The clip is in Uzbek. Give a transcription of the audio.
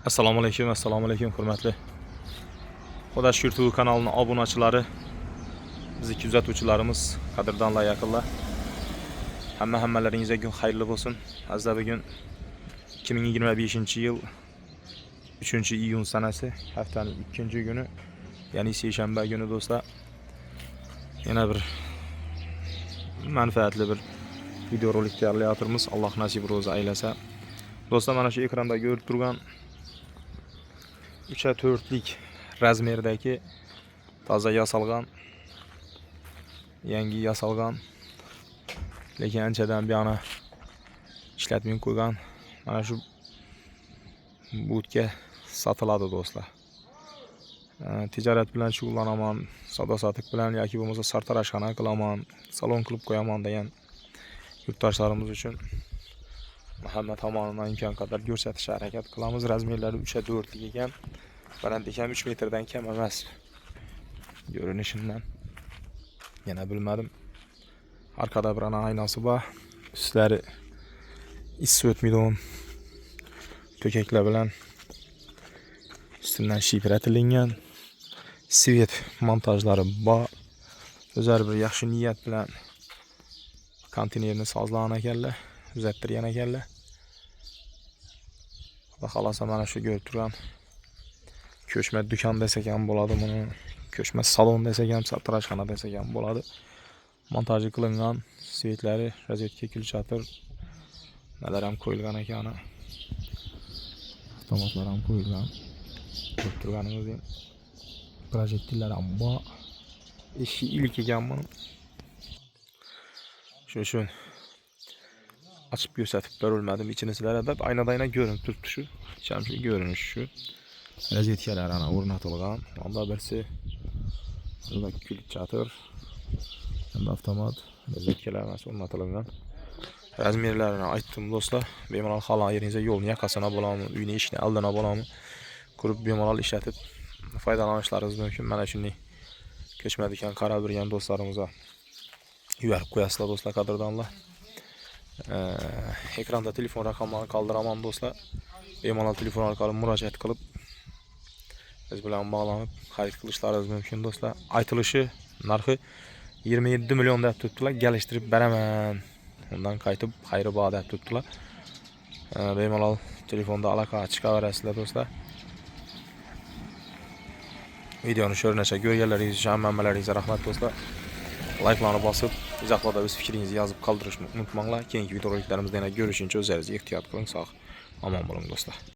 Assalomu alaykum hurmatli Xudo shukr TV kanalining obunachilari, bizni kuzatuvchilarimiz, qadrdonlar, yaqinlar. Hammalaringizga kun xayrli bo'lsin. Azza bugun 2025-yil 3-iyun sanasi, haftaning 2-kuni, ya'ni seshanba kuni do'stlar. Yana bir manfaatli bir videorolik tayyorlayapmiz. Alloh nasib ro'za aylasa. Do'stlar, mana shu ekranda ko'rib turgan 3/4lik razmerdagi toza yasalgan, yangi yasalgan, lekin anchadan buyana ishlatmay qo'ygan mana shu budga sotiladi do'stlar. Tijorat bilan shug'ullanaman, savdo sotiq bilan yoki bo'lmasa sartaroshxona qilaman, salon qilib qo'yaman degan yurtdoshlarimiz uchun Muhammad tomonidan imkon qadar ko'rsatishga harakat qilamiz. Razmerlari 3/4lik ekan. Balandlik ham 3 metrdan kam emas. Ko'rinishidan yana bilmadim. Arkada bir aynasi bor. Ustlari is o'tmaydigan to'kaklar bilan ustidan shifratilingan. Svet montajlari bor. O'zlari bir yaxshi niyat bilan konteynerni sozlagan ekanlar, uzattirgan ekanlar. Va xalosa mana shu ko'rib turgan ko'chma do'kon desak ham bo'ladi, buni ko'chma salon desak ham, sartaroshxona desak ham bo'ladi. Montaji qilingan, svetlari, rozetka, kulchatir, nalar ham qo'yilgan ekan. Avtomatlar ham qo'yilgan. Ko'rib turganingizdek, projektillar ham bor. Eshik ilk ekan buni. Shu açıp ko'rsatib berilmadim. İçini sizlere de aynada görünüp turibdi shu. Shu görünüş shu. Rozetkalar ana o'rnatilgan. Onda birsi burada kulchatir, endi avtomat rozetkalar o'rnatilgan. Razmerlarini aytdim do'stlar. Bemalol xohlagan yeringizga yo'lni yoqasına bo'lami, uyni eshikni oldina bo'lami, qurib bemalol ishlatib foydalanishlaringiz mumkin. Mana shunday ko'chma do'kon qarab turgan do'stlarimizga yuborib qo'yasizlar do'stlar, qadrdonlar. Ekranda telefon raqamlarini qoldiraman do'stlar. Bemalol telefon orqali murojaat qilib biz bilan bog'lanib xarid qilishlaringiz mumkin do'stlar. Aytilishi narxi 27 million deb turibdilar. Galishtirib beraman. Undan qaytib xayri bor deb turibdilar. Bemalol telefonda aloqaga chiqaverasizlar do'stlar. Videoni ko'rishga ko'rganlaringiz uchun hammalaringizga rahmat do'stlar. Like'larni bosib, izohlarda o'z fikringizni yozib qoldirishni unutmanglar. Keyingi videoroliklarimizni yana ko'rishguncha o'zlaringiz ehtiyot qiling, sog', omon bo'ling do'stlar.